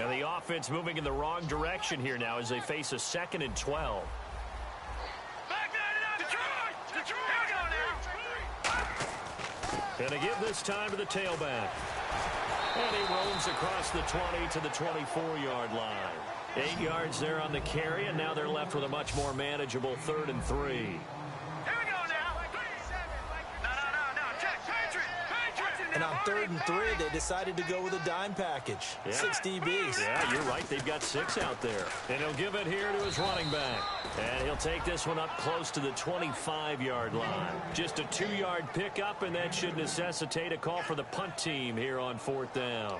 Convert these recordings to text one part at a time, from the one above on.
And the offense moving in the wrong direction here now as they face a 2nd and 12. Going to give this time to the tailback. And he roams across the 20 to the 24-yard line. 8 yards there on the carry, and now they're left with a much more manageable 3rd and 3. And on 3rd and 3, they decided to go with a dime package. Yeah. 6 DBs. Yeah, you're right. They've got 6 out there. And he'll give it here to his running back. And he'll take this one up close to the 25-yard line. Just a 2-yard pickup, and that should necessitate a call for the punt team here on 4th down.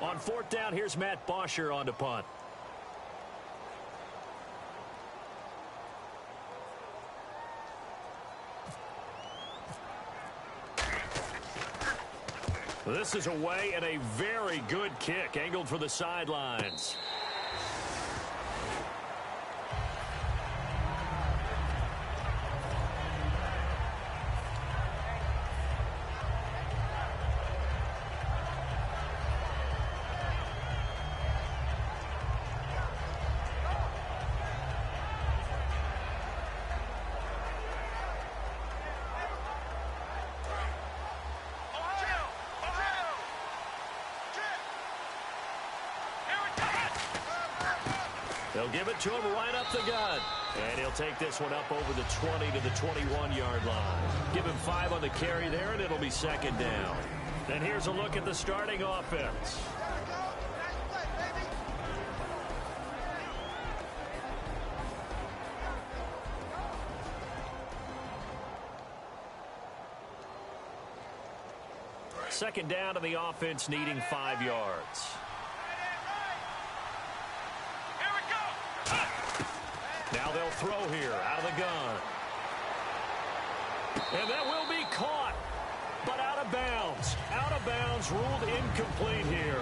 On 4th down, here's Matt Bosher on to punt. This is away and a very good kick, angled for the sidelines. They'll give it to him right up the gut. And he'll take this one up over the 20 to the 21-yard line. Give him 5 on the carry there, and it'll be 2nd down. And here's a look at the starting offense. Second down to the offense, needing 5 yards. Now they'll throw here out of the gun. And that will be caught, but out of bounds. Out of bounds, ruled incomplete here.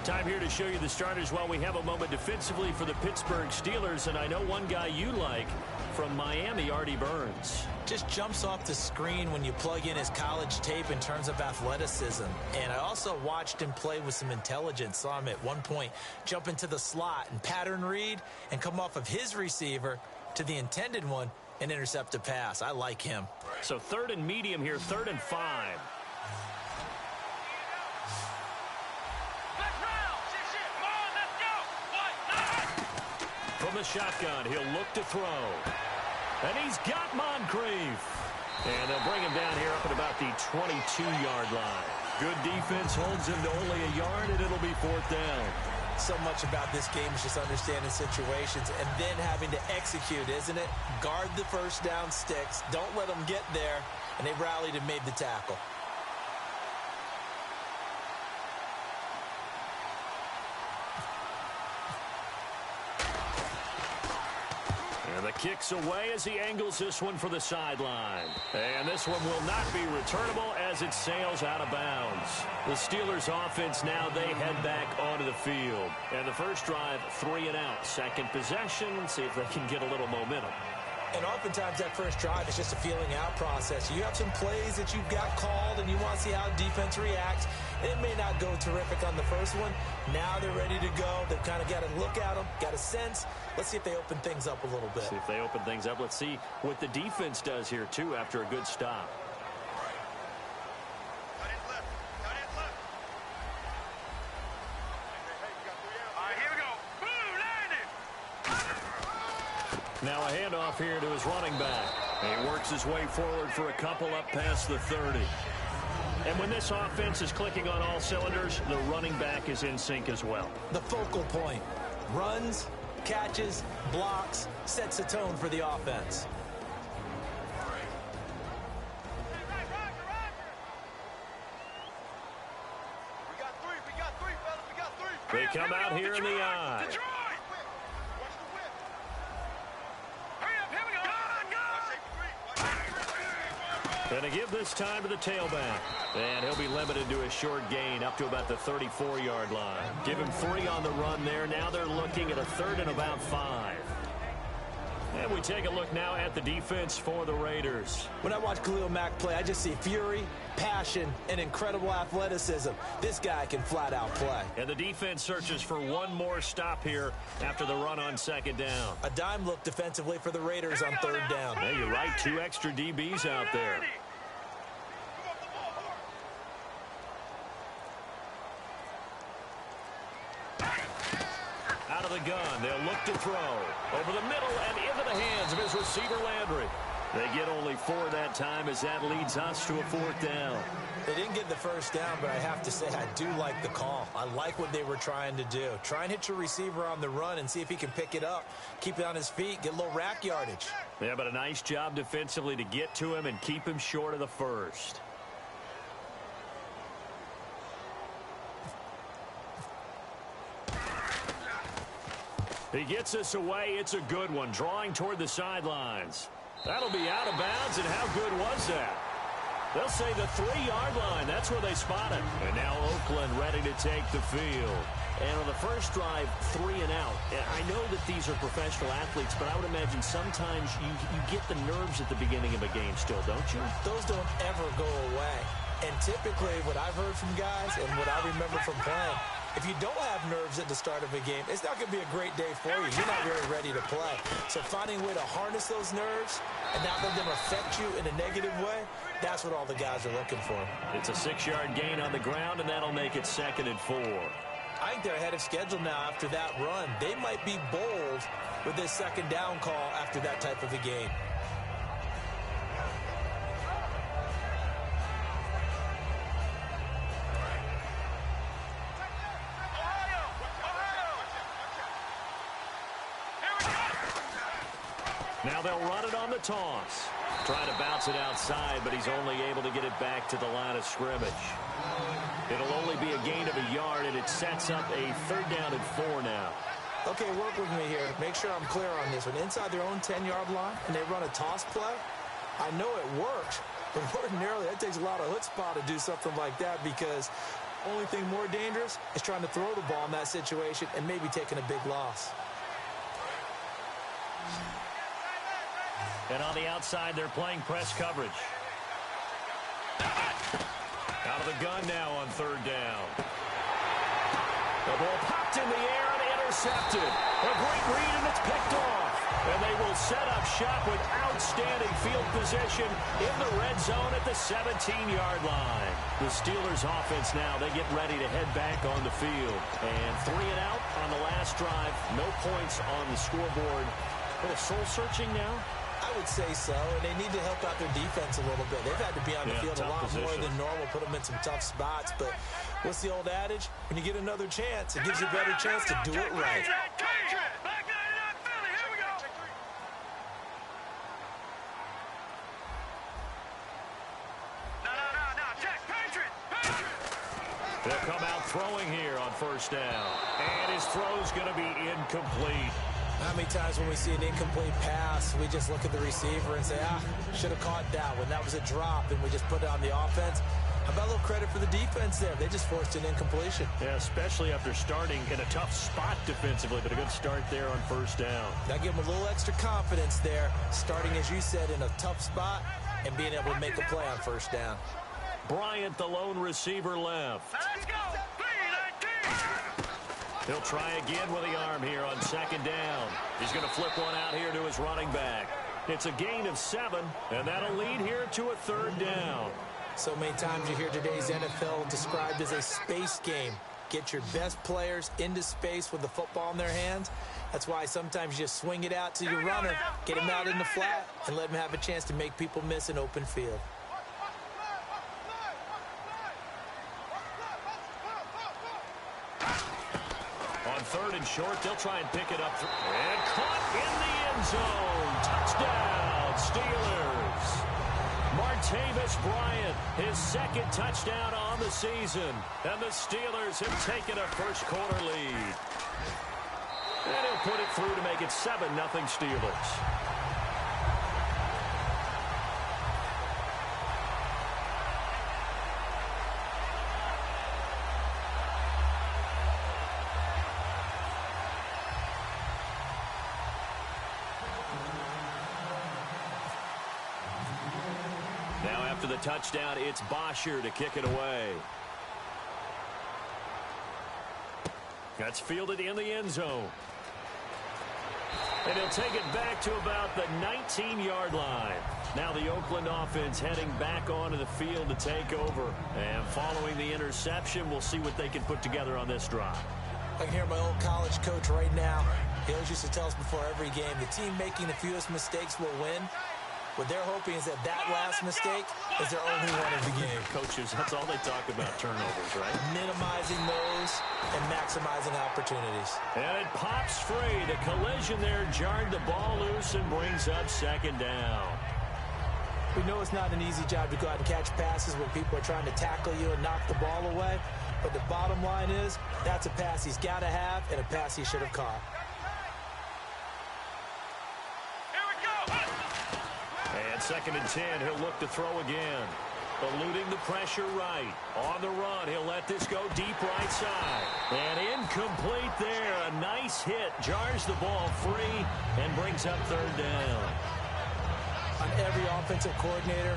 Time here to show you the starters while we have a moment defensively for the Pittsburgh Steelers. And I know one guy you like from Miami, Artie Burns. Just jumps off the screen when you plug in his college tape in terms of athleticism. And I also watched him play with some intelligence. Saw him at one point jump into the slot and pattern read and come off of his receiver to the intended one and intercept a pass. I like him. So 3rd and medium here, 3rd and 5. From the shotgun, he'll look to throw. And he's got Moncrief. And they'll bring him down here up at about the 22-yard line. Good defense holds him to only a yard, and it'll be 4th down. So much about this game is just understanding situations and then having to execute, isn't it? Guard the first down sticks. Don't let them get there. And they rallied and made the tackle. And the kick's away as he angles this one for the sideline. And this one will not be returnable as it sails out of bounds. The Steelers offense now, they head back onto the field. And the first drive, 3 and out. Second possession, see if they can get a little momentum. And oftentimes that first drive is just a feeling out process. You have some plays that you've got called and you want to see how defense reacts. It may not go terrific on the first one. Now they're ready to go. They've kind of got to look at them, got a sense. Let's see if they open things up a little bit. See if they open things up. Let's see what the defense does here, too, after a good stop. Now a handoff here to his running back. And he works his way forward for a couple up past the 30. And when this offense is clicking on all cylinders, the running back is in sync as well. The focal point. Runs, catches, blocks, sets a tone for the offense. They come out here in the eye. Going to give this time to the tailback. And he'll be limited to a short gain up to about the 34-yard line. Give him 3 on the run there. Now they're looking at a 3rd and about 5. And we take a look now at the defense for the Raiders. When I watch Khalil Mack play, I just see fury, passion, and incredible athleticism. This guy can flat out play. And the defense searches for one more stop here after the run on 2nd down. A dime look defensively for the Raiders on 3rd down. Yeah, you're right. 2 extra DBs out there. Out of the gun, they'll look to throw. Over the middle and into the hands of his receiver, Landry. They get only 4 that time as that leads us to a 4th down. They didn't get the 1st down, but I have to say I do like the call. I like what they were trying to do. Try and hit your receiver on the run and see if he can pick it up. Keep it on his feet, get a little rack yardage. Yeah, but a nice job defensively to get to him and keep him short of the 1st. He gets us away. It's a good one. Drawing toward the sidelines. That'll be out of bounds, and how good was that? They'll say the 3-yard line. That's where they spot him. And now Oakland ready to take the field. And on the first drive, 3 and out. I know that these are professional athletes, but I would imagine sometimes you get the nerves at the beginning of a game still, don't you? Those don't ever go away. And typically what I've heard from guys and what I remember from playing, if you don't have nerves at the start of a game, it's not going to be a great day for you. You're not very ready to play. So finding a way to harness those nerves and not let them affect you in a negative way, that's what all the guys are looking for. It's a 6-yard gain on the ground, and that'll make it 2nd and 4. I think they're ahead of schedule now after that run. They might be bold with this 2nd down call after that type of a game. Now they'll run it on the toss. Trying to bounce it outside, but he's only able to get it back to the line of scrimmage. It'll only be a gain of a yard, and it sets up a 3rd down and 4 now. Okay, work with me here. Make sure I'm clear on this one. Inside their own 10-yard line, and they run a toss play, I know it works, but ordinarily that takes a lot of chutzpah to do something like that because the only thing more dangerous is trying to throw the ball in that situation and maybe taking a big loss. And on the outside, they're playing press coverage. Out of the gun now on 3rd down. The ball popped in the air and intercepted. A great read, and it's picked off. And they will set up shop with outstanding field position in the red zone at the 17-yard line. The Steelers offense now, they get ready to head back on the field. And 3 and out on the last drive. No points on the scoreboard. A little soul-searching now. I would say so, and they need to help out their defense a little bit. They've had to be on the field a lot more than normal, put them in some tough spots. But what's the old adage? When you get another chance, it gives you a better chance to do it right. They'll come out throwing here on 1st down. And his throw's going to be incomplete. How many times when we see an incomplete pass, we just look at the receiver and say, should have caught that one. That was a drop, and we just put it on the offense. How about a little credit for the defense there? They just forced an incompletion. Yeah, especially after starting in a tough spot defensively, but a good start there on 1st down. That give them a little extra confidence there, starting, as you said, in a tough spot and being able to make a play on 1st down. Bryant, the lone receiver, left. Let's go. He'll try again with the arm here on 2nd down. He's going to flip one out here to his running back. It's a gain of 7, and that'll lead here to a 3rd down. So many times you hear today's NFL described as a space game. Get your best players into space with the football in their hands. That's why sometimes you just swing it out to your runner, get him out in the flat, and let him have a chance to make people miss an open field. On 3rd and short, they'll try and pick it up. And caught in the end zone. Touchdown, Steelers. Martavis Bryant, his 2nd touchdown on the season. And the Steelers have taken a first-quarter lead. And he'll put it through to make it 7-0 Steelers. After the touchdown, it's Bosher to kick it away. That's fielded in the end zone. And he'll take it back to about the 19-yard line. Now the Oakland offense heading back onto the field to take over. And following the interception, we'll see what they can put together on this drive. I can hear my old college coach right now. He always used to tell us before every game, the team making the fewest mistakes will win. What they're hoping is that last mistake is their only one of the game. Coaches, that's all they talk about, turnovers, right? Minimizing those and maximizing opportunities. And it pops free. The collision there jarred the ball loose and brings up second down. We know it's not an easy job to go out and catch passes when people are trying to tackle you and knock the ball away. But the bottom line is, that's a pass he's got to have and a pass he should have caught. And 2nd and 10, he'll look to throw again. Eluding the pressure right. On the run, he'll let this go deep right side. And incomplete there. A nice hit. Jars the ball free and brings up 3rd down. On every offensive coordinator,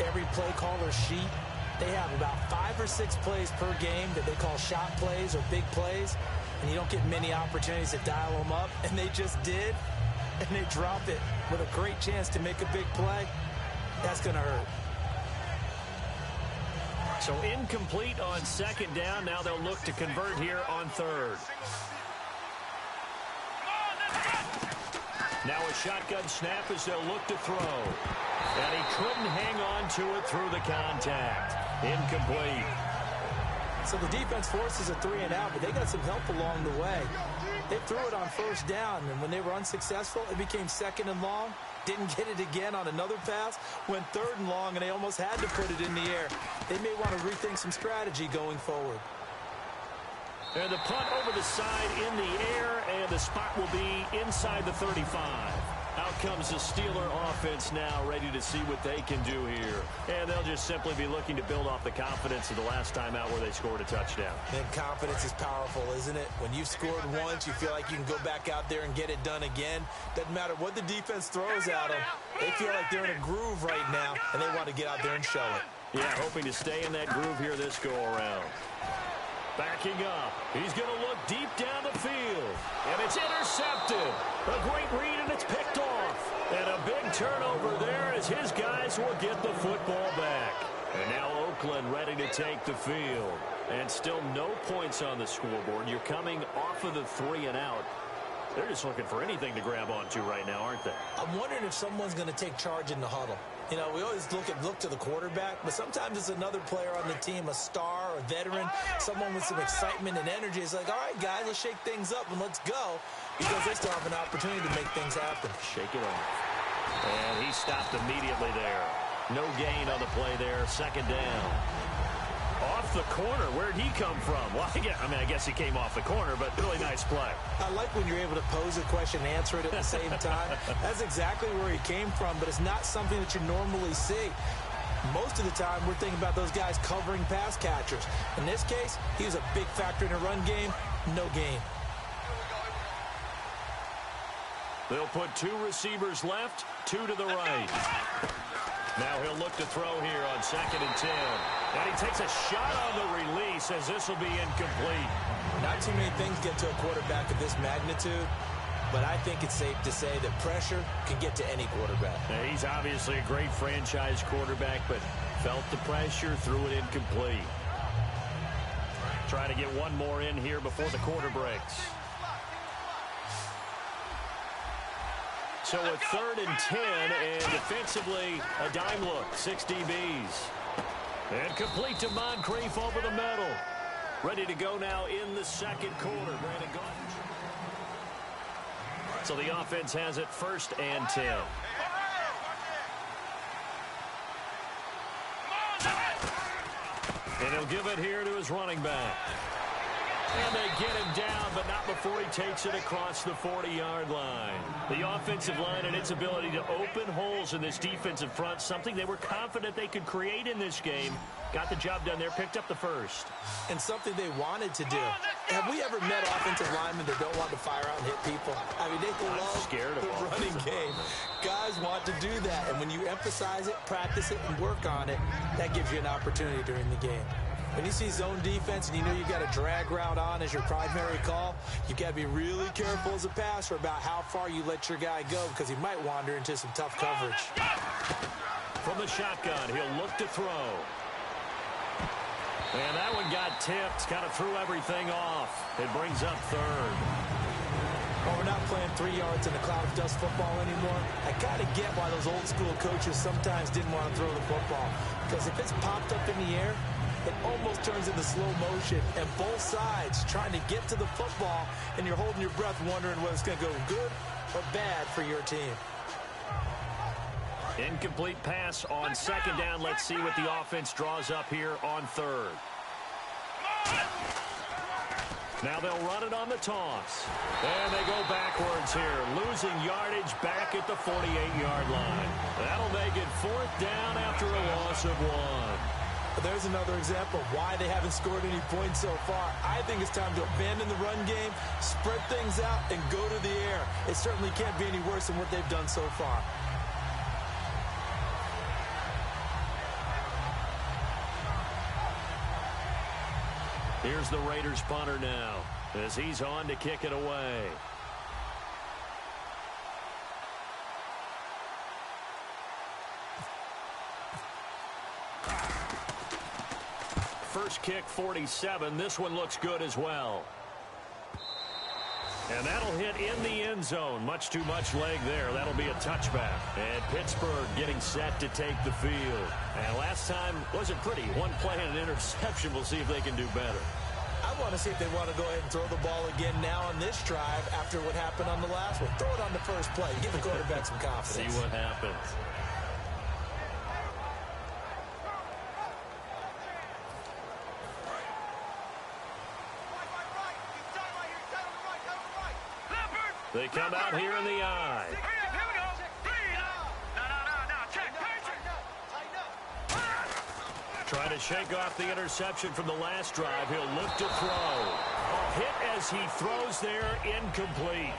every play caller sheet, they have about 5 or 6 plays per game that they call shot plays or big plays. And you don't get many opportunities to dial them up. And they just did. And they drop it with a great chance to make a big play. That's going to hurt. So incomplete on 2nd down. Now they'll look to convert here on 3rd. Now a shotgun snap as they'll look to throw. And he couldn't hang on to it through the contact. Incomplete. So the defense forces a 3-and-out, but they got some help along the way. They threw it on 1st down, and when they were unsuccessful, it became 2nd and long. Didn't get it again on another pass. Went 3rd and long, and they almost had to put it in the air. They may want to rethink some strategy going forward. And the punt over the side in the air, and the spot will be inside the 35. Out comes the Steeler offense now, ready to see what they can do here. And they'll just simply be looking to build off the confidence of the last time out where they scored a touchdown. And confidence is powerful, isn't it? When you've scored once, you feel like you can go back out there and get it done again. Doesn't matter what the defense throws at them. They feel like they're in a groove right now, and they want to get out there and show it. Yeah, hoping to stay in that groove here this go-around. Backing up. He's going to look deep down the field. And it's intercepted. A great read, and it's picked off. And a big turnover there as his guys will get the football back. And now Oakland ready to take the field. And still no points on the scoreboard. You're coming off of the 3-and-out. They're just looking for anything to grab onto right now, aren't they? I'm wondering if someone's going to take charge in the huddle. You know, we always look to the quarterback, but sometimes it's another player on the team, a star, a veteran, someone with some excitement and energy. It's like, all right, guys, let's shake things up and let's go, because they still have an opportunity to make things happen. Shake it off. And he stopped immediately there. No gain on the play there. 2nd down. Off the corner. Where'd he come from? Well, I guess he came off the corner, but really nice play. I like when you're able to pose a question and answer it at the same time. That's exactly where he came from, but it's not something that you normally see. Most of the time, we're thinking about those guys covering pass catchers. In this case, he was a big factor in the run game. No gain. They'll put 2 receivers left, 2 to the right. Now he'll look to throw here on 2nd and 10. And he takes a shot on the release as this will be incomplete. Not too many things get to a quarterback of this magnitude, but I think it's safe to say that pressure can get to any quarterback. Now, he's obviously a great franchise quarterback, but felt the pressure, threw it incomplete. Trying to get one more in here before the quarter breaks. So a 3rd and 10, and defensively, a dime look, 6 DBs. And complete to Moncrief over the middle. Ready to go now in the 2nd quarter. Brandon Gaudens. So the offense has it 1st and 10. And he'll give it here to his running back. And they get him down, but not before he takes it across the 40-yard line. The offensive line and its ability to open holes in this defensive front, something they were confident they could create in this game. Got the job done there, picked up the 1st. And something they wanted to do. Have we ever met offensive linemen that don't want to fire out and hit people? I mean, they love scared of the running game. Guys want to do that. And when you emphasize it, practice it, and work on it, that gives you an opportunity during the game. When you see zone defense and you know you've got a drag route on as your primary call, you've got to be really careful as a passer about how far you let your guy go because he might wander into some tough coverage. From the shotgun, he'll look to throw. And that one got tipped, kind of threw everything off. It brings up third. Well, we're not playing 3 yards in a cloud of dust football anymore. I got to get why those old school coaches sometimes didn't want to throw the football. Because if it's popped up in the air, it almost turns into slow motion, and both sides trying to get to the football, and you're holding your breath wondering whether it's going to go good or bad for your team. Incomplete pass on second down. Let's see what the offense draws up here on third. Now they'll run it on the toss. And they go backwards here, losing yardage back at the 48-yard line. That'll make it fourth down after a loss of 1. There's another example of why they haven't scored any points so far. I think it's time to abandon the run game, spread things out, and go to the air. It certainly can't be any worse than what they've done so far. Here's the Raiders punter now as he's on to kick it away. First kick, 47. This one looks good as well. And that'll hit in the end zone. Much too much leg there. That'll be a touchback. And Pittsburgh getting set to take the field. And last time wasn't pretty. One play and an interception. We'll see if they can do better. I want to see if they want to go ahead and throw the ball again now on this drive after what happened on the last one. Throw it on the first play. Give the quarterback some confidence. See what happens. They come out here in the eye. Trying to shake off the interception from the last drive. He'll look to throw. A hit as he throws there, incomplete.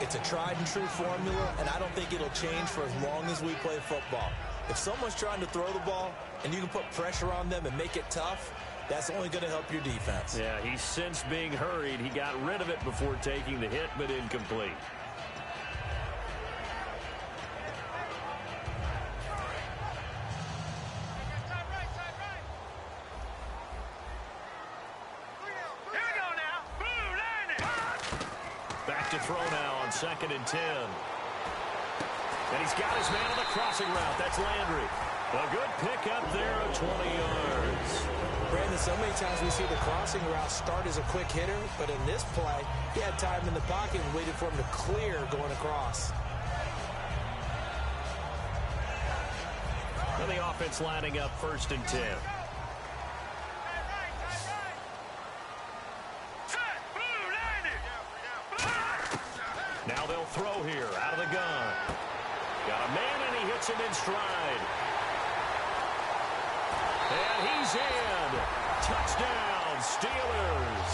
It's a tried and true formula, and I don't think it'll change for as long as we play football. If someone's trying to throw the ball and you can put pressure on them and make it tough, that's only going to help your defense. Yeah, he's since being hurried. He got rid of it before taking the hit, but incomplete. Back to throw now on 2nd and 10. And he's got his man on the crossing route. That's Landry. A good pick up there of 20 yards. Brandon, so many times we see the crossing route start as a quick hitter, but in this play, he had time in the pocket and waited for him to clear going across. And the offense lining up 1st and 10. Now they'll throw here out of the gun. Got a man, and he hits him in stride. And he's in. Touchdown, Steelers.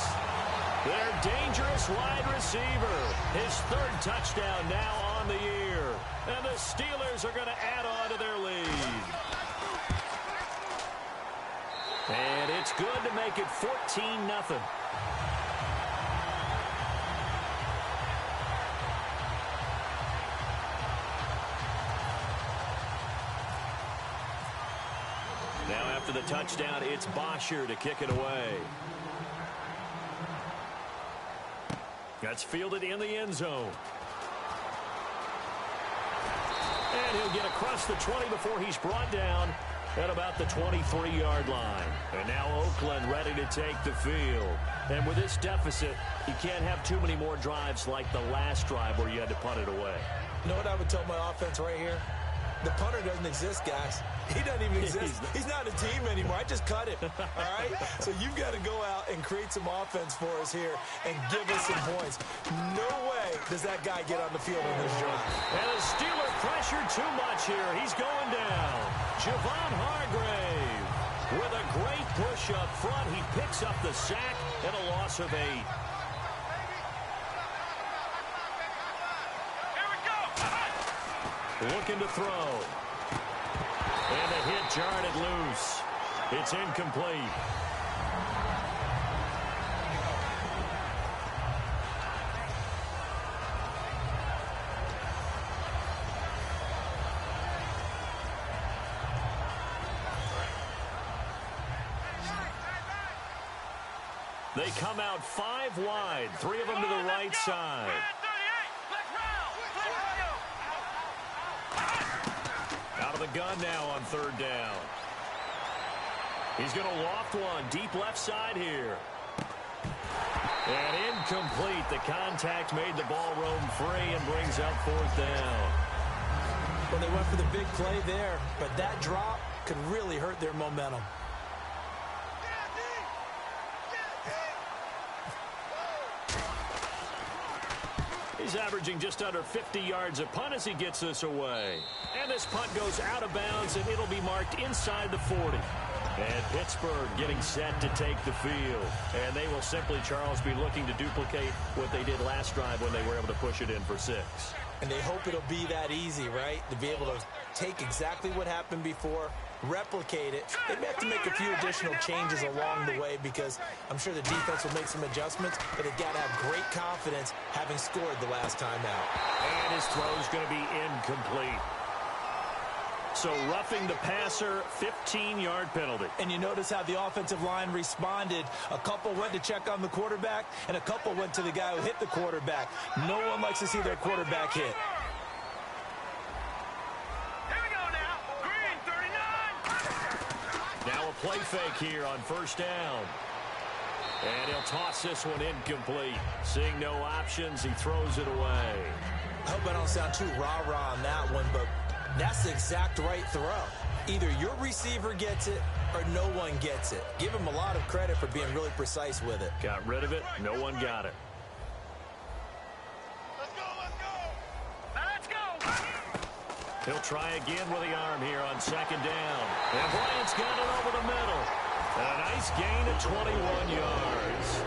Their dangerous wide receiver. His 3rd touchdown now on the year. And the Steelers are going to add on to their lead. And it's good to make it 14-0. Now after the touchdown, it's Bosher to kick it away. That's fielded in the end zone. And he'll get across the 20 before he's brought down at about the 23-yard line. And now Oakland ready to take the field. And with this deficit, you can't have too many more drives like the last drive where you had to punt it away. You know what I would tell my offense right here? The punter doesn't exist, guys. He doesn't even exist. He's not a team anymore. I just cut him, all right? So you've got to go out and create some offense for us here and give us some points. No way does that guy get on the field in this drive. And the Steeler pressure too much here. He's going down. Javon Hargrave with a great push up front. He picks up the sack and a loss of 8. looking to throw. And the hit jarred it loose. It's incomplete. They come out 5 wide, 3 of them to the right side. Out of the gun now on 3rd down. He's going to loft one deep left side here. And incomplete. The contact made the ball roam free and brings up 4th down. Well, they went for the big play there, but that drop could really hurt their momentum. He's averaging just under 50 yards a punt as he gets this away. And this punt goes out of bounds, and it'll be marked inside the 40. And Pittsburgh getting set to take the field. And they will simply, Charles, be looking to duplicate what they did last drive when they were able to push it in for 6. And they hope it'll be that easy, right? To be able to take exactly what happened before, replicate it. They may have to make a few additional changes along the way because I'm sure the defense will make some adjustments, but they've got to have great confidence having scored the last time out. And his throw is going to be incomplete. So roughing the passer, 15-yard penalty. And you notice how the offensive line responded. A couple went to check on the quarterback, and a couple went to the guy who hit the quarterback. No one likes to see their quarterback hit. Now a play fake here on 1st down. And he'll toss this one incomplete. Seeing no options, he throws it away. I hope I don't sound too rah-rah on that one, but that's the exact right throw. Either your receiver gets it or no one gets it. Give him a lot of credit for being really precise with it. Got rid of it. No one got it. Let's go, let's go. Now let's go. He'll try again with the arm here on 2nd down. And Bryant's got it over the middle. And a nice gain of 21 yards.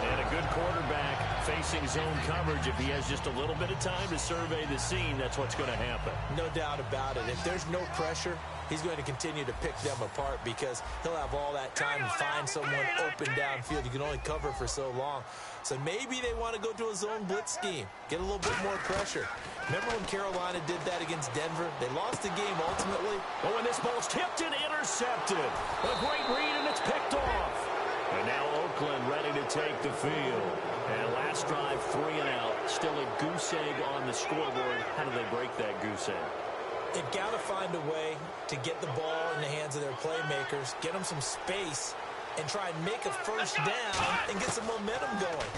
And a good quarterback facing zone coverage. If he has just a little bit of time to survey the scene, that's what's going to happen. No doubt about it. If there's no pressure, he's going to continue to pick them apart because he'll have all that time to find someone open downfield. You can only cover for so long. So maybe they want to go to a zone blitz scheme, get a little bit more pressure. Remember when Carolina did that against Denver? They lost the game ultimately. Oh, and this ball's tipped and intercepted. A great read, and it's picked off. And now Oakland ready to take the field. And last drive, 3 and out. Still a goose egg on the scoreboard. How do they break that goose egg? They've got to find a way to get the ball in the hands of their playmakers, get them some space, and try and make a 1st down and get some momentum going.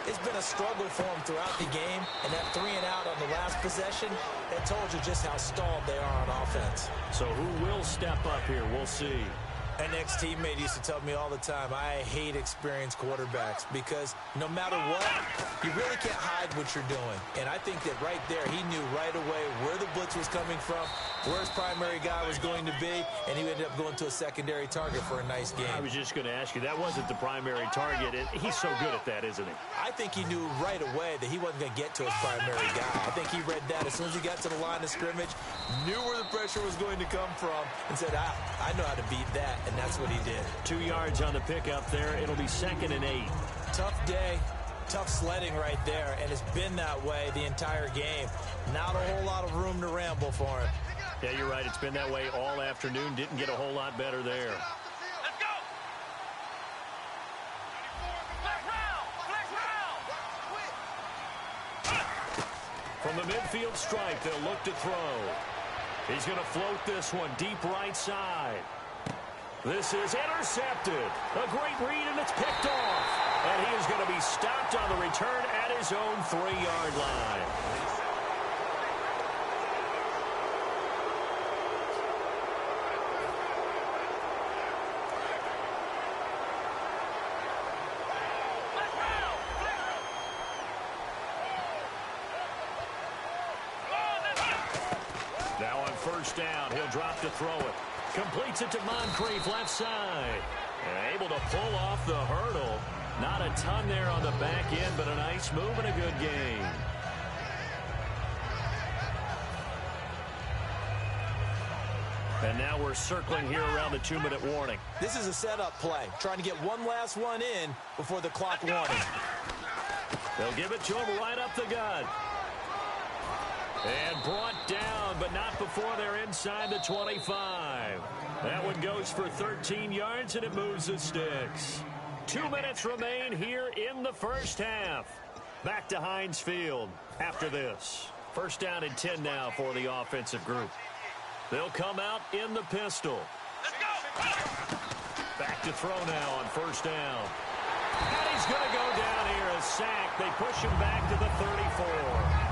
It's been a struggle for them throughout the game, and that 3 and out on the last possession, that told you just how stalled they are on offense. So who will step up here? We'll see. An ex-teammate used to tell me all the time, I hate experienced quarterbacks because no matter what, you really can't hide what you're doing. And I think that right there, he knew right away where the blitz was coming from, where his primary guy was going to be, and he ended up going to a secondary target for a nice game. I was just going to ask you, that wasn't the primary target. He's so good at that, isn't he? I think he knew right away that he wasn't going to get to his primary guy. I think he read that as soon as he got to the line of scrimmage, knew where the pressure was going to come from, and said, I know how to beat that. And that's what he did. 2 yards on the pickup there. It'll be 2nd and 8. Tough day, tough sledding right there, and it's been that way the entire game. Not a whole lot of room to ramble for him. Yeah, you're right. It's been that way all afternoon. Didn't get a whole lot better there. Let's go. From the midfield stripe, they'll look to throw. He's going to float this one deep right side. This is intercepted. A great read, and it's picked off. And he is going to be stopped on the return at his own 3-yard line. Now on 1st down, he'll drop to throw it. Completes it to Moncrief left side. And able to pull off the hurdle. Not a ton there on the back end, but a nice move and a good game. And now we're circling here around the 2-minute warning. This is a setup play, trying to get one last one in before the clock warning. They'll give it to him right up the gut. And brought down, but not before they're inside the 25. That one goes for 13 yards, and it moves the sticks. 2 minutes remain here in the first half. Back to Heinz Field after this. First down and 10 now for the offensive group. They'll come out in the pistol. Let's go. Back to throw now on first down. And he's going to go down here, a sack. They push him back to the 34.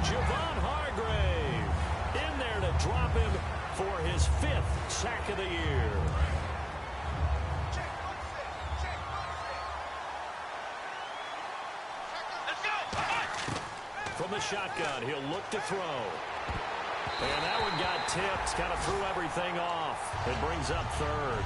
Javon Hargrave in there to drop him for his 5th sack of the year. Let's go. From the shotgun, he'll look to throw. And that one got tipped, kind of threw everything off. It brings up third.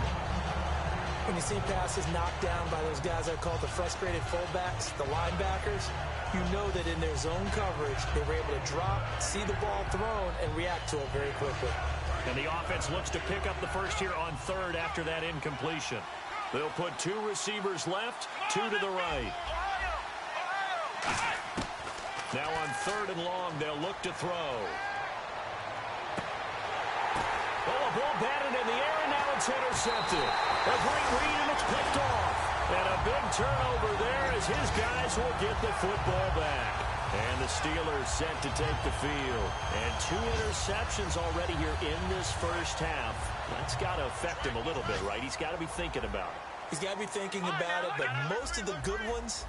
When you see passes knocked down by those guys I call the frustrated fullbacks, the linebackers, you know that in their zone coverage, they were able to drop, see the ball thrown, and react to it very quickly. And the offense looks to pick up the first here on third after that incompletion. They'll put 2 receivers left, 2 to the right. Now on third and long, they'll look to throw. Oh, a ball batted in the air, and now it's intercepted. A great read, and it's picked off. And a big turnover there as his guys will get the football back. And the Steelers set to take the field. And 2 interceptions already here in this first half. That's got to affect him a little bit, right? He's got to be thinking about it. He's got to be thinking about it, but most of the good ones,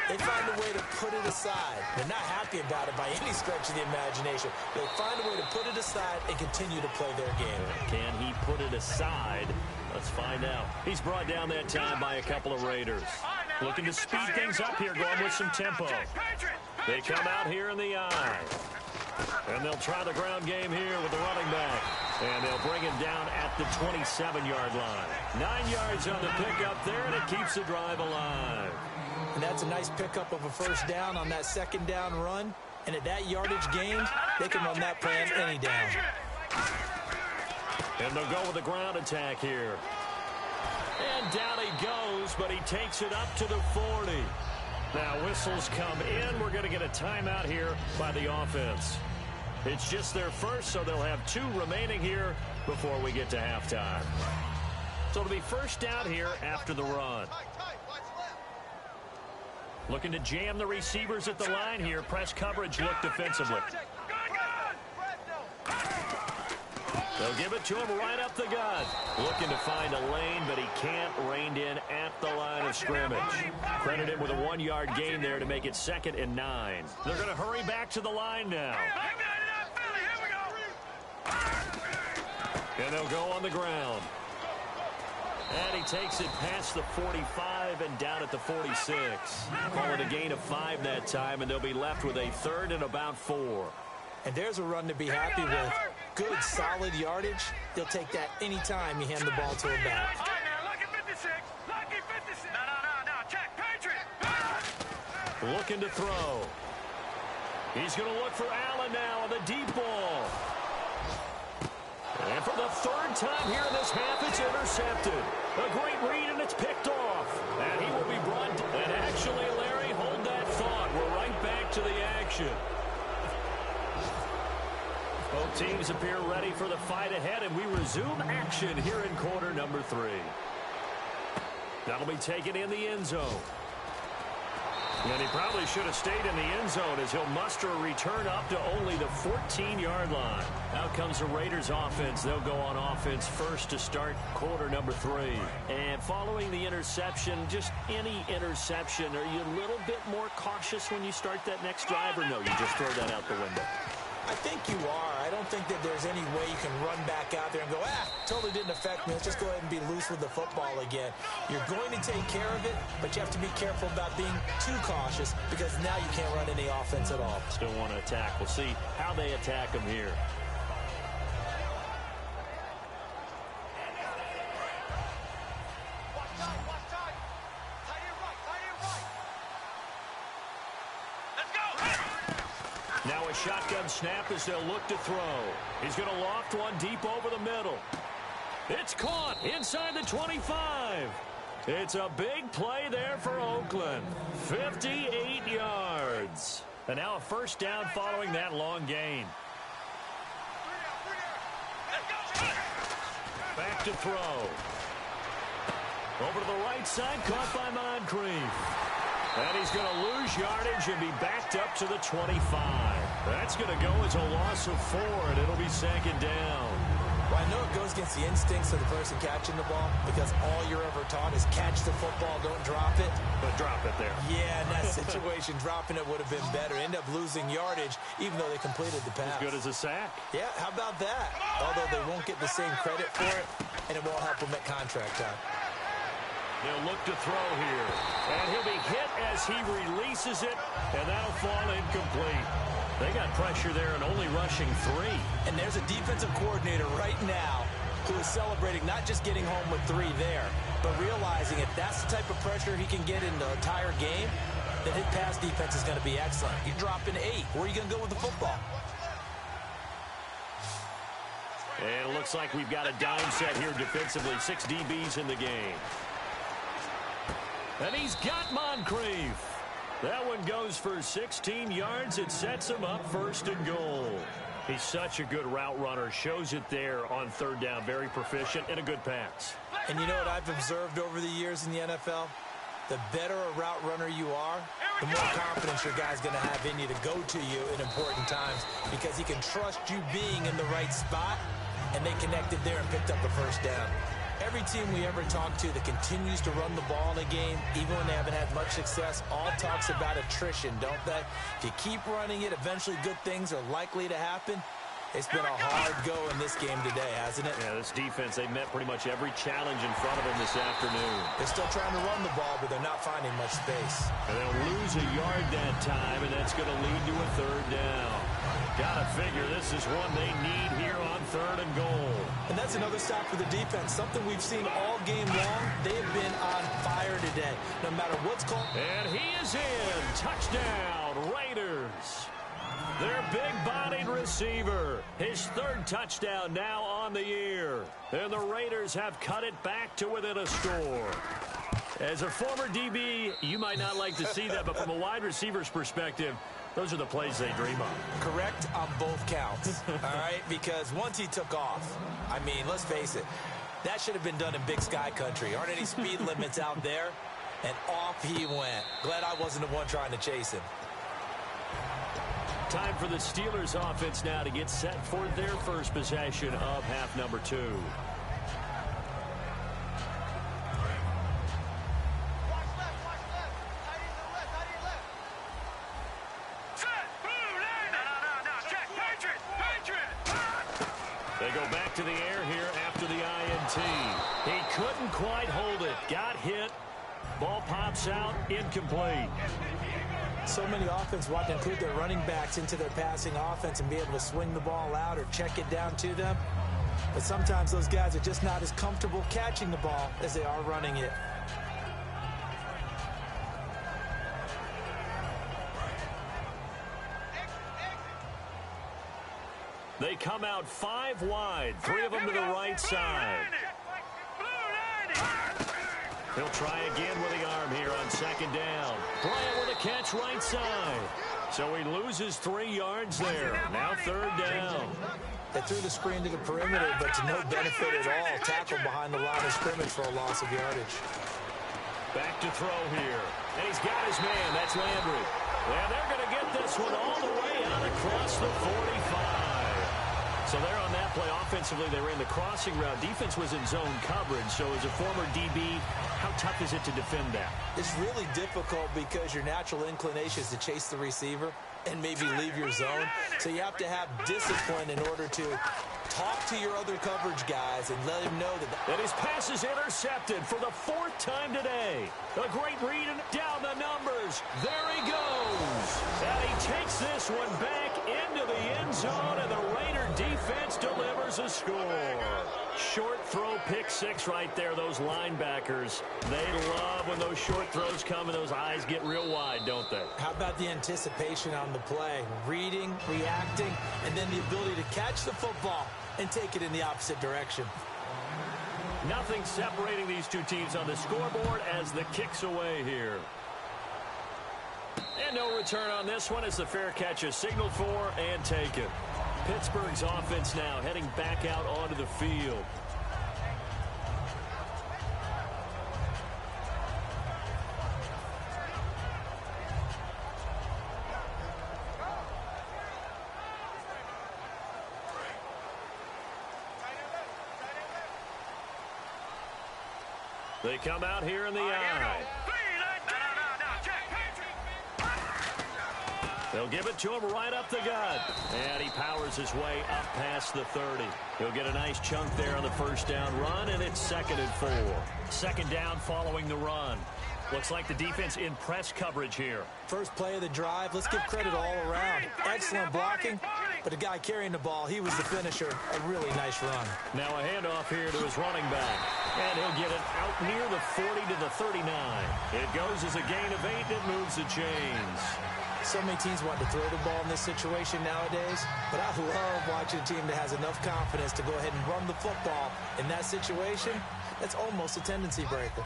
they find a way to put it aside. They're not happy about it by any stretch of the imagination. They find a way to put it aside and continue to play their game. Can he put it aside? Let's find out. He's brought down that time by a couple of Raiders. Looking to speed things up here, going with some tempo. They come out here in the eye. And they'll try the ground game here with the running back. And they'll bring him down at the 27-yard line. 9 yards on the pickup there, and it keeps the drive alive. And that's a nice pickup of a first down on that second down run. And at that yardage gained, they can run that play on any down. And they'll go with the ground attack here. And down he goes, but he takes it up to the 40. Now whistles come in. We're going to get a timeout here by the offense. It's just their first, so they'll have 2 remaining here before we get to halftime. So it'll be first down here after the run. Looking to jam the receivers at the line here. Press coverage look defensively. They'll give it to him right up the gut. Looking to find a lane, but he can't. Reined in at the line of scrimmage. Credit him with a 1-yard gain there to make it 2nd and 9. They're going to hurry back to the line now. And they'll go on the ground. And he takes it past the 45 and down at the 46. Call it a gain of 5 that time, and they'll be left with a 3rd and about 4. And there's a run to be happy with. Good, solid yardage. They'll take that anytime you hand the ball to him back. All right, now, lucky 56. Lucky 56. No. Check, Patriot. Looking to throw. He's going to look for Allen now on the deep ball. And for the 3rd time here in this half, it's intercepted. A great read, and it's picked off. And he will be brought down. And actually, Larry, hold that thought. We're right back to the action. Both teams appear ready for the fight ahead, and we resume action here in quarter number 3. That'll be taken in the end zone. And he probably should have stayed in the end zone as he'll muster a return up to only the 14-yard line. Out comes the Raiders offense. They'll go on offense first to start quarter number 3. And following the interception, just any interception, are you a little bit more cautious when you start that next drive, or no, you just throw that out the window? I think you are. I don't think that there's any way you can run back out there and go, totally didn't affect me. Let's just go ahead and be loose with the football again. You're going to take care of it, but you have to be careful about being too cautious because now you can't run any offense at all. Still want to attack. We'll see how they attack them here. Now a shotgun snap as they'll look to throw. He's going to loft one deep over the middle. It's caught inside the 25. It's a big play there for Oakland. 58 yards. And now a first down following that long gain. Back to throw. Over to the right side, caught by Moncrief. And he's going to lose yardage and be backed up to the 25. That's going to go as a loss of 4, and it'll be second down. Well, I know it goes against the instincts of the person catching the ball because all you're ever taught is catch the football, don't drop it. But drop it there. Yeah, in that situation, dropping it would have been better. End up losing yardage, even though they completed the pass. As good as a sack. Yeah, how about that? Although they won't get the same credit for it, and it won't help them at contract time. He'll look to throw here. And he'll be hit as he releases it, and that'll fall incomplete. They got pressure there and only rushing 3. And there's a defensive coordinator right now who is celebrating not just getting home with 3 there, but realizing if that's the type of pressure he can get in the entire game, then his pass defense is going to be excellent. You're dropping 8. Where are you going to go with the football? And it looks like we've got a dime set here defensively. 6 DBs in the game. And he's got Moncrief. That one goes for 16 yards. It sets him up first and goal. He's such a good route runner. Shows it there on third down. Very proficient and a good pass. And you know what I've observed over the years in the NFL? The better a route runner you are, the more confidence your guy's going to have in you to go to you in important times because he can trust you being in the right spot, and they connected there and picked up the first down. Every team we ever talk to that continues to run the ball in a game, even when they haven't had much success, all talks about attrition, don't they? If you keep running it, eventually good things are likely to happen. It's been a hard go in this game today, hasn't it? Yeah, this defense, they met pretty much every challenge in front of them this afternoon. They're still trying to run the ball, but they're not finding much space. And they'll lose a yard that time, and that's going to lead to a third down. Got to figure this is one they need here on third and goal. And that's another stop for the defense, something we've seen all game long. They have been on fire today, no matter what's called. And he is in. Touchdown, Raiders. Their big-bodied receiver. His 3rd touchdown now on the year. And the Raiders have cut it back to within a score. As a former DB, you might not like to see that, but from a wide receiver's perspective, those are the plays they dream of. Correct on both counts, all right? Because once he took off, I mean, let's face it, that should have been done in Big Sky country. Aren't any speed limits out there? And off he went. Glad I wasn't the one trying to chase him. Time for the Steelers offense now to get set for their first possession of half number 2. They go back to the air here after the INT. He couldn't quite hold it. Got hit. Ball pops out. Incomplete. So many offenses want to include their running backs into their passing offense and be able to swing the ball out or check it down to them. But sometimes those guys are just not as comfortable catching the ball as they are running it. They come out 5 wide, 3 of them to the right side. He'll try again with the arm here on second down. Bryant with a catch right side. So he loses 3 yards there. Now third down. They threw the screen to the perimeter, but to no benefit at all. Tackled behind the line of scrimmage for a loss of yardage. Back to throw here. And he's got his man. That's Landry. And they're going to get this one all the way out across the 45. So there on that play, offensively, they ran the crossing route. Defense was in zone coverage. So as a former DB, how tough is it to defend that? It's really difficult because your natural inclination is to chase the receiver and maybe leave your zone. So you have to have discipline in order to talk to your other coverage guys and let them know that. And his pass is intercepted for the 4th time today. A great read and down the numbers. There he goes. And he takes this one back into the end zone, and the Raider defense delivers a score. Short throw, pick 6 right there. Those linebackers, they love when those short throws come and those eyes get real wide, don't they? How about the anticipation on the play? Reading, reacting, and then the ability to catch the football and take it in the opposite direction. Nothing separating these two teams on the scoreboard as the kick's away here. And no return on this one as the fair catch is signaled for and taken. Pittsburgh's offense now heading back out onto the field. They come out here in the eye. They'll give it to him right up the gut. And he powers his way up past the 30. He'll get a nice chunk there on the first down run, and it's 2nd and 4. Second down following the run. Looks like the defense in press coverage here. First play of the drive. Let's give credit all around. Excellent blocking, but the guy carrying the ball, he was the finisher. A really nice run. Now a handoff here to his running back. And he'll get it out near the 40 to the 39. It goes as a gain of 8, and it moves the chains. So many teams want to throw the ball in this situation nowadays, but I love watching a team that has enough confidence to go ahead and run the football in that situation. That's almost a tendency breaker.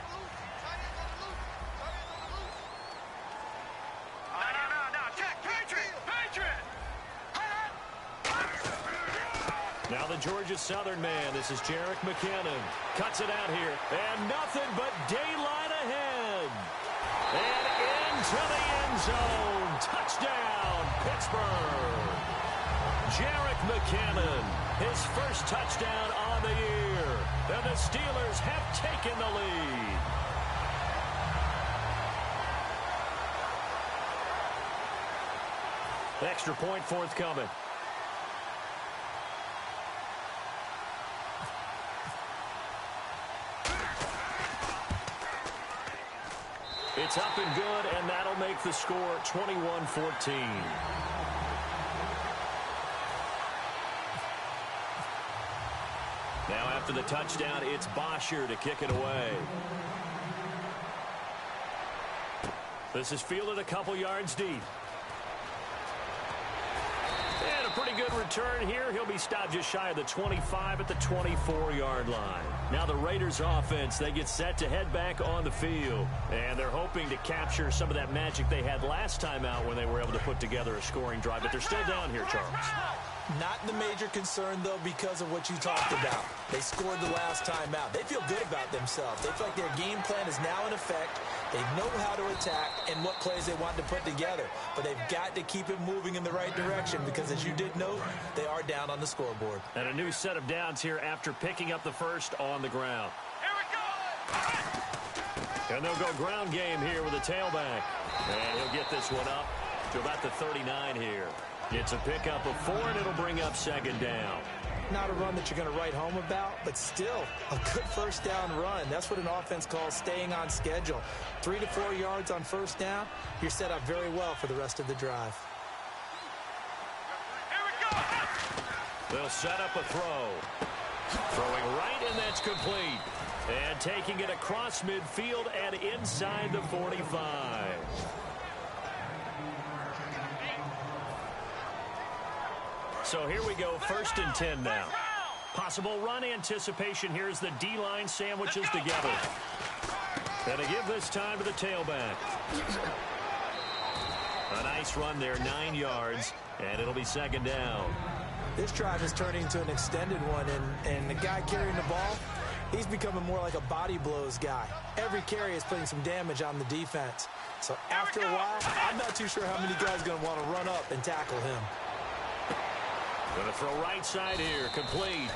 Now the Georgia Southern man, this is Jerick McKinnon. Cuts it out here, and nothing but daylight ahead. And into the end zone. Touchdown, Pittsburgh. Jerick McKinnon, his first touchdown on the year. And the Steelers have taken the lead. Extra point forthcoming. It's up and good, and that'll make the score 21-14. Now after the touchdown, it's Bosher to kick it away. This is fielded a couple yards deep. And a pretty good return here. He'll be stopped just shy of the 25 at the 24-yard line. Now the Raiders offense, they get set to head back on the field. And they're hoping to capture some of that magic they had last time out when they were able to put together a scoring drive. But they're still down here, Charles. Not the major concern, though, because of what you talked about. They scored the last time out. They feel good about themselves. They feel like their game plan is now in effect. They know how to attack and what plays they want to put together. But they've got to keep it moving in the right direction because, as you did note, they are down on the scoreboard. And a new set of downs here after picking up the first on the ground. Here we go! And they'll go ground game here with a tailback. And he'll get this one up to about the 39 here. It's a pickup of 4, and it'll bring up 2nd down. Not a run that you're going to write home about, but still a good first down run. That's what an offense calls staying on schedule. 3 to 4 yards on first down, you're set up very well for the rest of the drive. Here we go! They'll set up a throw. Throwing right, and that's complete. And taking it across midfield and inside the 45. So here we go, 1st and 10 now. Possible run anticipation here as the D-line sandwiches together. And to give this time to the tailback. A nice run there, 9 yards, and it'll be 2nd down. This drive is turning into an extended one, and the guy carrying the ball, he's becoming more like a body blows guy. Every carry is putting some damage on the defense. So after a while, I'm not too sure how many guys are going to want to run up and tackle him. Going to throw right side here, complete.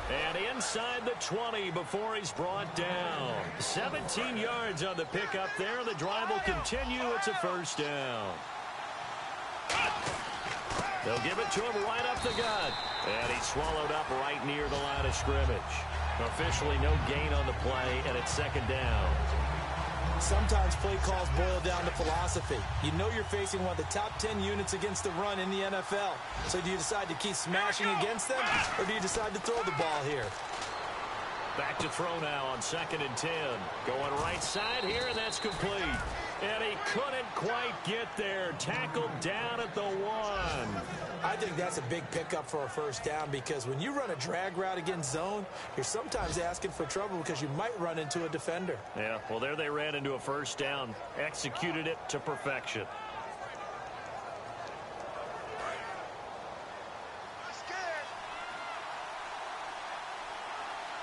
And inside the 20 before he's brought down. 17 yards on the pickup there. The drive will continue. It's a 1st down. They'll give it to him right up the gut. And he's swallowed up right near the line of scrimmage. Officially no gain on the play, and it's 2nd down. Sometimes play calls boil down to philosophy. You know you're facing one of the top 10 units against the run in the NFL. So do you decide to keep smashing against them, or do you decide to throw the ball here? Back to throw now on 2nd and 10. Going right side here, and that's complete. And he couldn't quite get there. Tackled down at the 1. I think that's a big pickup for a first down because when you run a drag route against zone, you're sometimes asking for trouble because you might run into a defender. Yeah, well, there they ran into a first down. Executed it to perfection.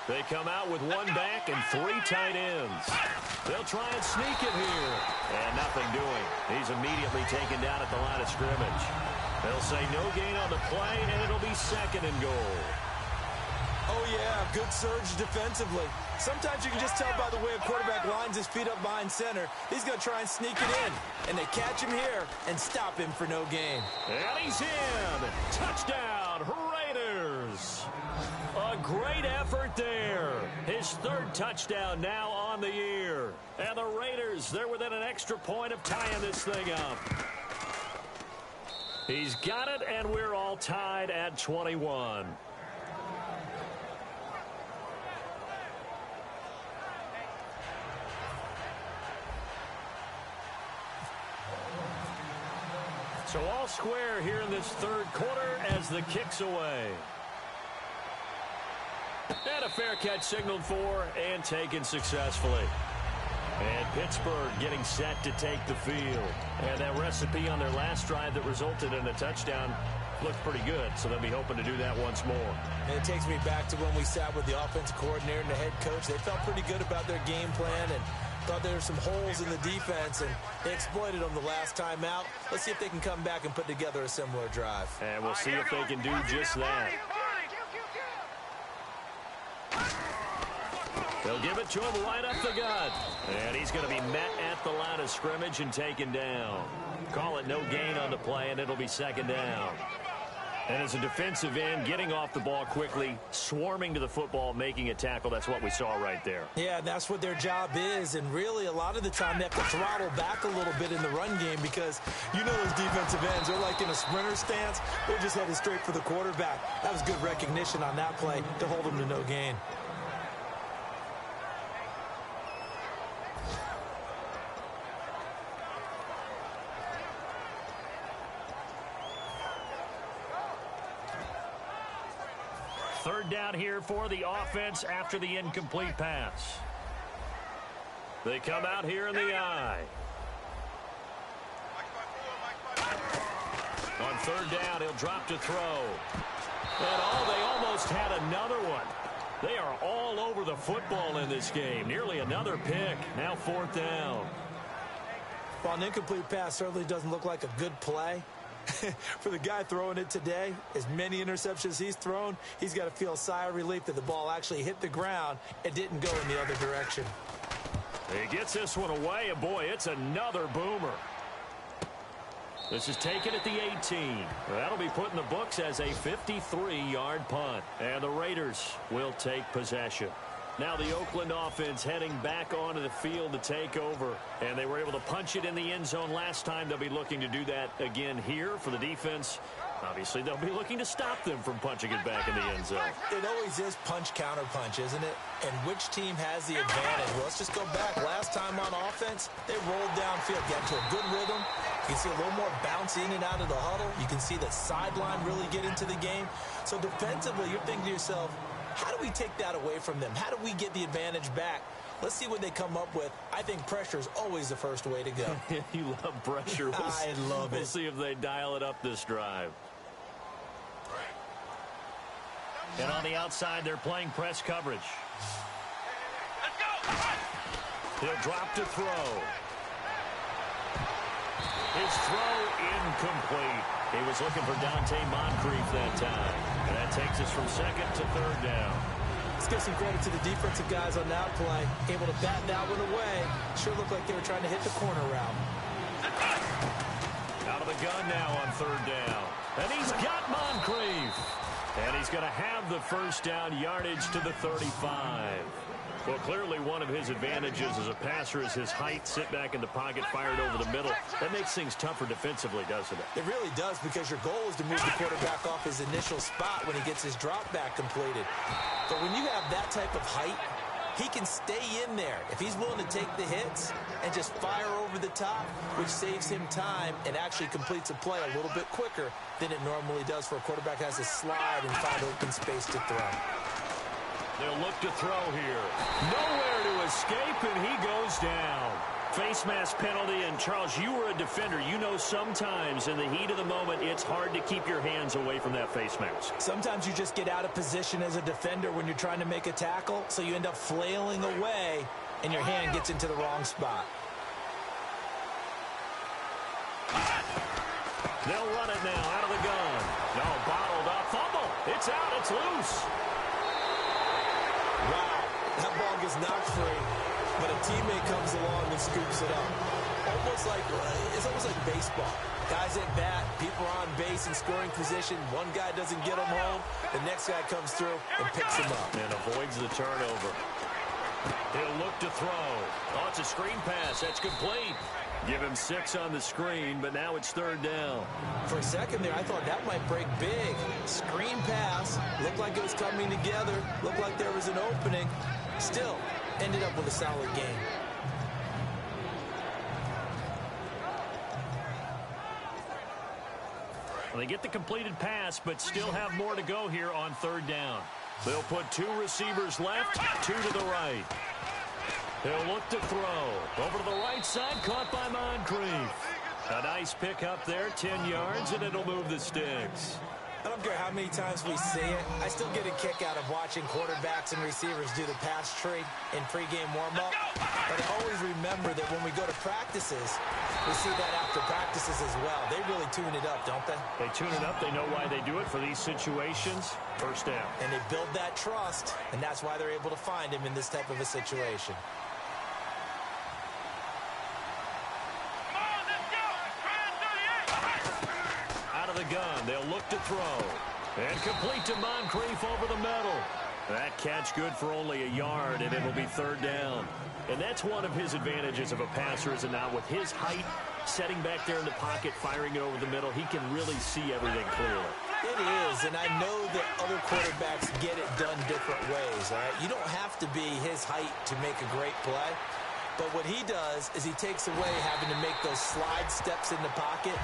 They come out with 1 back and 3 tight ends. They'll try and sneak it here. And nothing doing. He's immediately taken down at the line of scrimmage. They'll say no gain on the play, and it'll be 2nd and goal. Oh, yeah, good surge defensively. Sometimes you can just tell by the way a quarterback lines his feet up behind center. He's going to try and sneak it in. And they catch him here and stop him for no gain. And he's in. Touchdown, Raiders. A great effort there. His 3rd touchdown now on the year. And the Raiders, they're within an extra point of tying this thing up. He's got it, and we're all tied at 21. So all square here in this 3rd quarter as the kick's away. And a fair catch signaled for and taken successfully. And Pittsburgh getting set to take the field. And that recipe on their last drive that resulted in a touchdown looked pretty good, so they'll be hoping to do that once more. And it takes me back to when we sat with the offensive coordinator and the head coach. They felt pretty good about their game plan and thought there were some holes in the defense, and they exploited them the last time out. Let's see if they can come back and put together a similar drive. And we'll see if they can do just that. They'll give it to him right up the gut. And he's going to be met at the line of scrimmage and taken down. Call it no gain on the play, and it'll be 2nd down. And as a defensive end, getting off the ball quickly, swarming to the football, making a tackle, that's what we saw right there. Yeah, that's what their job is. And really, a lot of the time, they have to throttle back a little bit in the run game because you know those defensive ends, they're like in a sprinter stance. They're just headed straight for the quarterback. That was good recognition on that play to hold them to no gain. Third down here for the offense after the incomplete pass. They come out here in the eye. On 3rd down, he'll drop to throw. And they almost had another one. They are all over the football in this game. Nearly another pick. Now 4th down. Well, an incomplete pass certainly doesn't look like a good play. For the guy throwing it today, as many interceptions he's thrown, he's got to feel a sigh of relief that the ball actually hit the ground and didn't go in the other direction. He gets this one away, and boy, it's another boomer. This is taken at the 18. That'll be put in the books as a 53-yard punt. And the Raiders will take possession. Now the Oakland offense heading back onto the field to take over. And they were able to punch it in the end zone last time. They'll be looking to do that again here for the defense. Obviously, they'll be looking to stop them from punching it back in the end zone. It always is punch-counter-punch, isn't it? And which team has the advantage? Well, let's just go back. Last time on offense, they rolled downfield, got to a good rhythm. You can see a little more bounce in and out of the huddle. You can see the sideline really get into the game. So defensively, you're thinking to yourself, how do we take that away from them? How do we get the advantage back? Let's see what they come up with. I think pressure is always the first way to go. You love pressure. I love it. We'll see if they dial it up this drive. And on the outside, they're playing press coverage. Let's go! He'll drop to throw. His throw incomplete. He was looking for Dante Moncrief that time. And that takes us from 2nd to 3rd down. Let's give some credit to the defensive guys on that play. Able to bat that one away. Sure looked like they were trying to hit the corner route. Out of the gun now on 3rd down. And he's got Moncrief. And he's going to have the first down, yardage to the 35. Well, clearly one of his advantages as a passer is his height. Sit back in the pocket, fired over the middle. That makes things tougher defensively, doesn't it? It really does, because your goal is to move the quarterback off his initial spot when he gets his drop back completed. But when you have that type of height, he can stay in there if he's willing to take the hits and just fire over the top, which saves him time and actually completes a play a little bit quicker than it normally does for a quarterback who has to slide and find open space to throw. They'll look to throw here. Nowhere to escape, and he goes down. Face mask penalty, and Charles, you were a defender. You know sometimes in the heat of the moment, it's hard to keep your hands away from that face mask. Sometimes you just get out of position as a defender when you're trying to make a tackle, so you end up flailing away, and your hand gets into the wrong spot. They'll run it now out of the gun. No, bottled up. Fumble. It's out. It's loose. Wow, that ball gets knocked free, but a teammate comes along and scoops it up. It's almost like baseball. Guys at bat, people are on base in scoring position. One guy doesn't get him home. The next guy comes through and picks him up. And avoids the turnover. He'll look to throw. Oh, it's a screen pass. That's complete. Give him 6 on the screen, but now it's third down. For a second there, I thought that might break big. Screen pass. Looked like it was coming together. Looked like there was an opening. Still, ended up with a solid game. Well, they get the completed pass, but still have more to go here on third down. They'll put 2 receivers left, 2 to the right. He'll look to throw. Over to the right side, caught by Moncrief. A nice pick up there, 10 yards, and it'll move the sticks. I don't care how many times we see it. I still get a kick out of watching quarterbacks and receivers do the pass tree in pregame warm-up. But I always remember that when we go to practices, we see that after practices as well. They really tune it up, don't they? They tune it up. They know why they do it for these situations. First down. And they build that trust, and that's why they're able to find him in this type of a situation. The gun. They'll look to throw. And complete to Moncrief over the middle. That catch good for only a yard, and it'll be third down. And that's one of his advantages of a passer, is it not? With his height, setting back there in the pocket, firing it over the middle, he can really see everything clearly. It is, and I know that other quarterbacks get it done different ways, all right? You don't have to be his height to make a great play. But what he does is he takes away having to make those slide steps in the pocket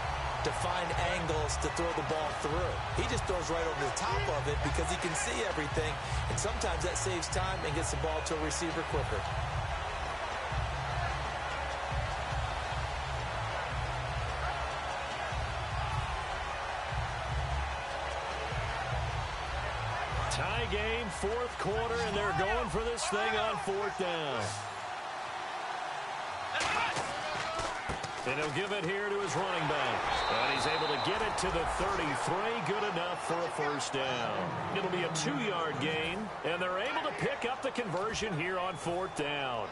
to find angles to throw the ball through. He just throws right over the top of it because he can see everything, and sometimes that saves time and gets the ball to a receiver quicker. Tie game, fourth quarter, and they're going for this thing on fourth down. And he'll give it here to his running back. And he's able to get it to the 33. Good enough for a first down. It'll be a 2-yard gain, and they're able to pick up the conversion here on fourth down.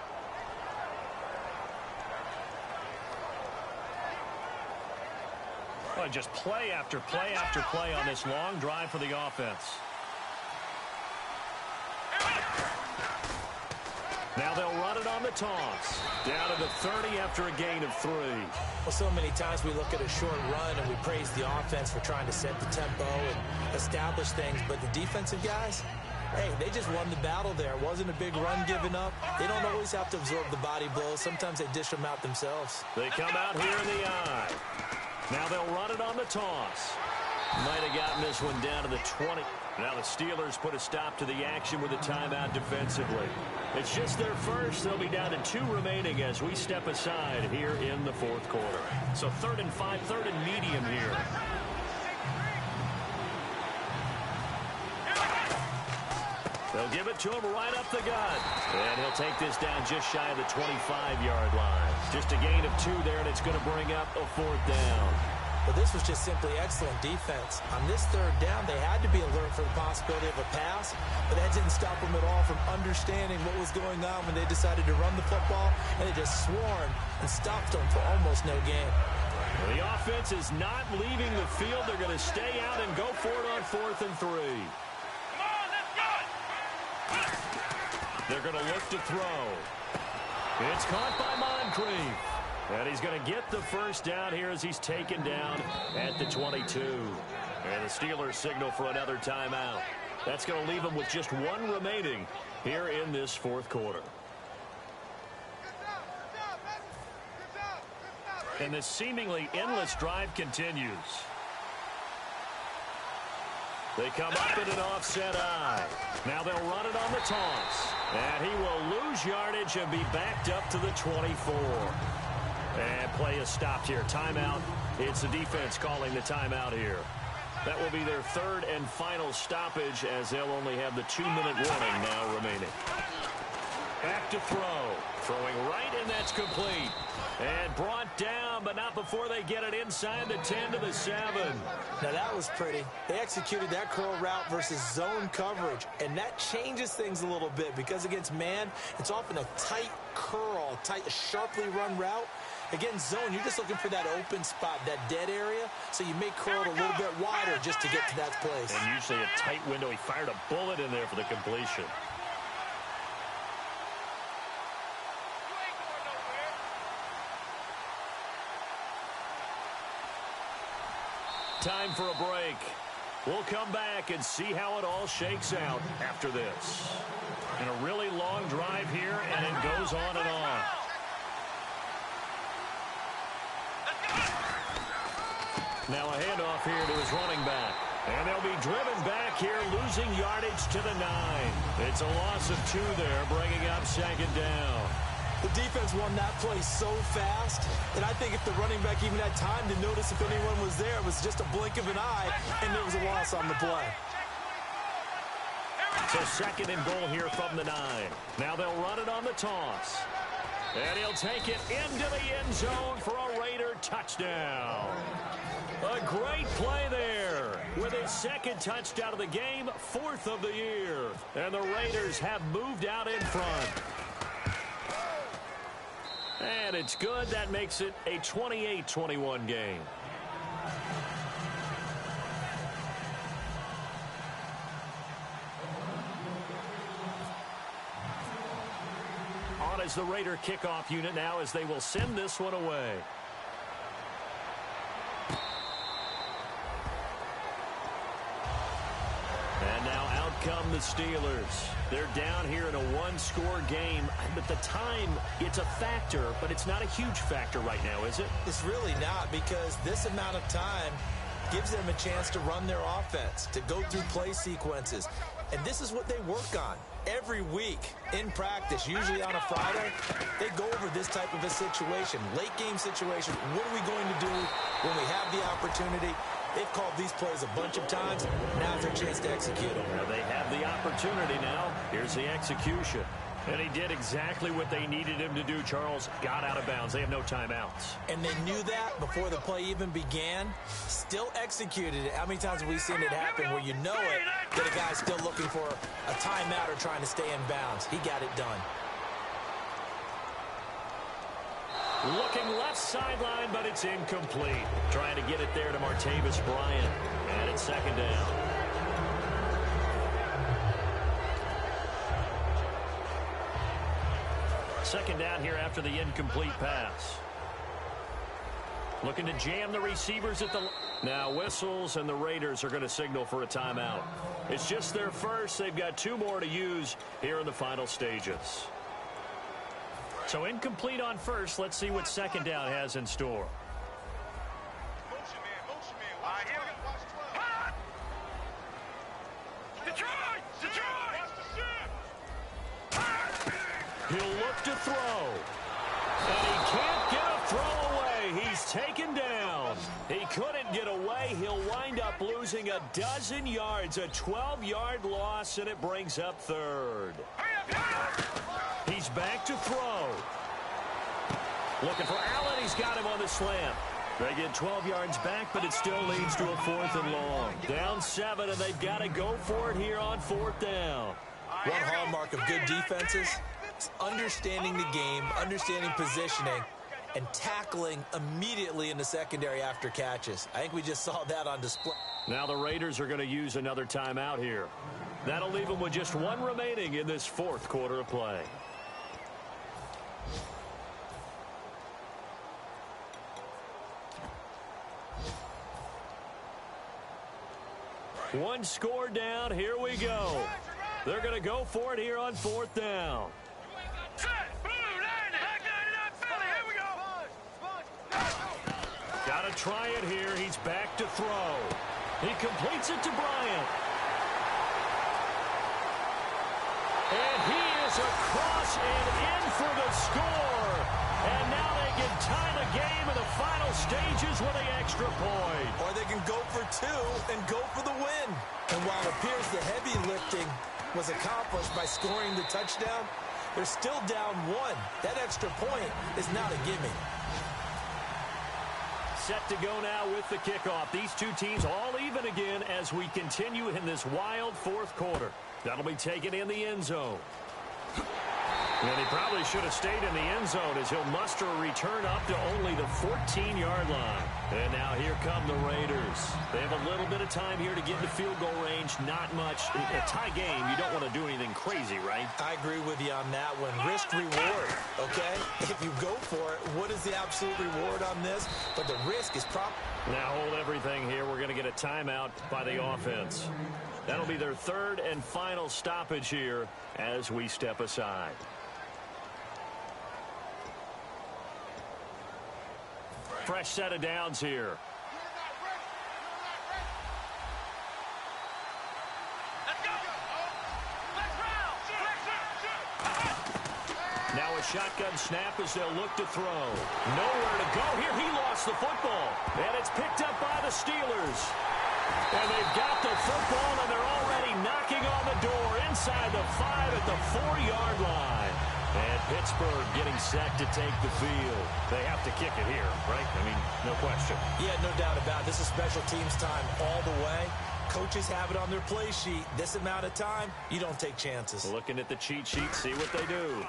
Well, just play after play after play on this long drive for the offense. Now they'll run it on the toss. Down to the 30 after a gain of 3. Well, so many times we look at a short run and we praise the offense for trying to set the tempo and establish things. But the defensive guys, hey, they just won the battle there. It wasn't a big run given up. They don't always have to absorb the body blows. Sometimes they dish them out themselves. They come out here in the eye. Now they'll run it on the toss. Might have gotten this one down to the 20. Now the Steelers put a stop to the action with a timeout defensively. It's just their first. They'll be down to 2 remaining as we step aside here in the fourth quarter. So 3rd and 5, 3rd and medium here. They'll give it to him right up the gut. And he'll take this down just shy of the 25-yard line. Just a gain of 2 there, and it's going to bring up a 4th down. But this was just simply excellent defense. On this 3rd down, they had to be alert for the possibility of a pass, but that didn't stop them at all from understanding what was going on when they decided to run the football, and they just swarmed and stopped them for almost no gain. Well, the offense is not leaving the field. They're going to stay out and go for it on 4th and 3. They're going to look to throw. It's caught by Moncrief. And he's going to get the first down here as he's taken down at the 22. And the Steelers signal for another timeout. That's going to leave them with just one remaining here in this fourth quarter. And this seemingly endless drive continues. They come up in an offset eye. Now they'll run it on the toss. And he will lose yardage and be backed up to the 24. And play is stopped here. Timeout. It's the defense calling the timeout here. That will be their third and final stoppage as they'll only have the 2-minute warning now remaining. Back to throw. Throwing right, and that's complete. And brought down, but not before they get it inside the 10 to the 7. Now that was pretty. They executed that curl route versus zone coverage, and that changes things a little bit because against man, it's often a tight curl, tight, sharply run route. Against zone, you're just looking for that open spot, that dead area, so you may curl it a little bit wider just to get to that place. And usually a tight window. He fired a bullet in there for the completion. Time for a break. We'll come back and see how it all shakes out after this. And a really long drive here, and it goes on and on. Now a handoff here to his running back. And they'll be driven back here, losing yardage to the 9. It's a loss of 2 there, bringing up second down. The defense won that play so fast, and I think if the running back even had time to notice if anyone was there, it was just a blink of an eye, and there was a loss on the play. So second and goal here from the 9. Now they'll run it on the toss. And he'll take it into the end zone for a Raider touchdown. A great play there with his second touchdown of the game, 4th of the year. And the Raiders have moved out in front. And it's good. That makes it a 28-21 game. On as the Raider kickoff unit now as they will send this one away. And now out come the Steelers. They're down here in a one-score game. But the time, it's a factor, but it's not a huge factor right now, is it? It's really not, because this amount of time gives them a chance to run their offense, to go through play sequences. And this is what they work on every week in practice, usually on a Friday. They go over this type of a situation, late-game situation. What are we going to do when we have the opportunity? They've called these plays a bunch of times. Now's their chance to execute them. Now they have the opportunity now. Here's the execution. And he did exactly what they needed him to do, Charles. Got out of bounds. They have no timeouts. And they knew that before the play even began. Still executed it. How many times have we seen it happen where you know it, that a guy's still looking for a timeout or trying to stay in bounds? He got it done. Looking left sideline, but it's incomplete. Trying to get it there to Martavis Bryant. And it's second down. Second down here after the incomplete pass. Looking to jam the receivers at the... Now whistles, and the Raiders are going to signal for a timeout. It's just their first. They've got 2 more to use here in the final stages. So incomplete on first. Let's see what second down has in store. He'll look to throw. And he can't get a throw away. He's taken down. He couldn't get away. He'll wind up losing a dozen yards. A 12-yard loss, and it brings up third. He's back to throw. Looking for Allen. He's got him on the slant. They get 12 yards back, but it still leads to a 4th and long. Down 7, and they've got to go for it here on 4th down. One hallmark of good defenses is understanding the game, understanding positioning, and tackling immediately in the secondary after catches. I think we just saw that on display. Now the Raiders are going to use another timeout here. That'll leave them with just one remaining in this fourth quarter of play. One score down. Here we go. They're going to go for it here on fourth down. Got to try it here. He's back to throw. He completes it to Bryant. And he is across and in for the score. And now they can tie the game in the final stages with an extra point. Or they can go for two and go for the win. And while it appears the heavy lifting was accomplished by scoring the touchdown, they're still down one. That extra point is not a gimme. Set to go now with the kickoff. These two teams all even again as we continue in this wild fourth quarter. That'll be taken in the end zone. And he probably should have stayed in the end zone as he'll muster a return up to only the 14-yard line. And now here come the Raiders. They have a little bit of time here to get into field goal range. Not much. A tie game, you don't want to do anything crazy, right? I agree with you on that one. Risk-reward, okay? If you go for it, what is the absolute reward on this? But the risk is Now hold everything here. We're going to get a timeout by the offense. That'll be their third and final stoppage here as we step aside. Fresh set of downs here. Now a shotgun snap as they'll look to throw. Nowhere to go here. He lost the football. And it's picked up by the Steelers. And they've got the football, and they're already knocking on the door inside the 5 at the 4-yard line. And Pittsburgh getting set to take the field. They have to kick it here, right? I mean, no question. Yeah, no doubt about it. This is special teams time all the way. Coaches have it on their play sheet. This amount of time, you don't take chances. Looking at the cheat sheet, see what they do.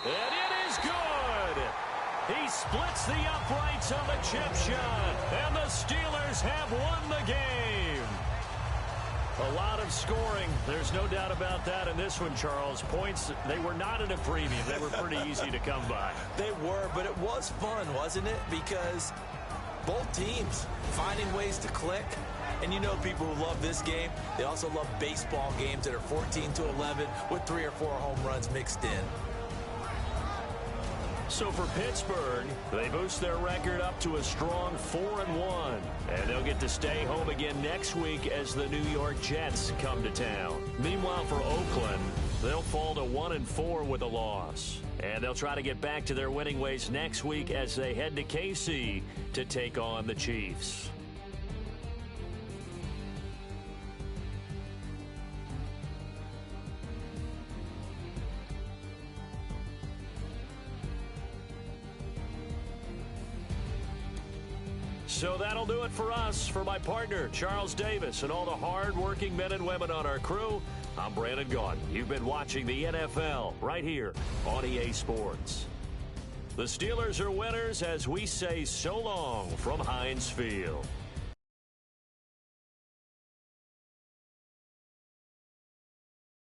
And it is good. He splits the uprights on the chip shot. And the Steelers have won the game. A lot of scoring. There's no doubt about that in this one, Charles. Points, they were not in a premium. They were pretty easy to come by. They were, but it was fun, wasn't it? Because both teams finding ways to click. And you know people who love this game, they also love baseball games that are 14-11 with 3 or 4 home runs mixed in. So for Pittsburgh, they boost their record up to a strong 4-1. And they'll get to stay home again next week as the New York Jets come to town. Meanwhile, for Oakland, they'll fall to 1-4 with a loss. And they'll try to get back to their winning ways next week as they head to KC to take on the Chiefs. So that'll do it for us. For my partner, Charles Davis, and all the hard-working men and women on our crew, I'm Brandon Gaudin. You've been watching the NFL right here on EA Sports. The Steelers are winners as we say so long from Heinz Field.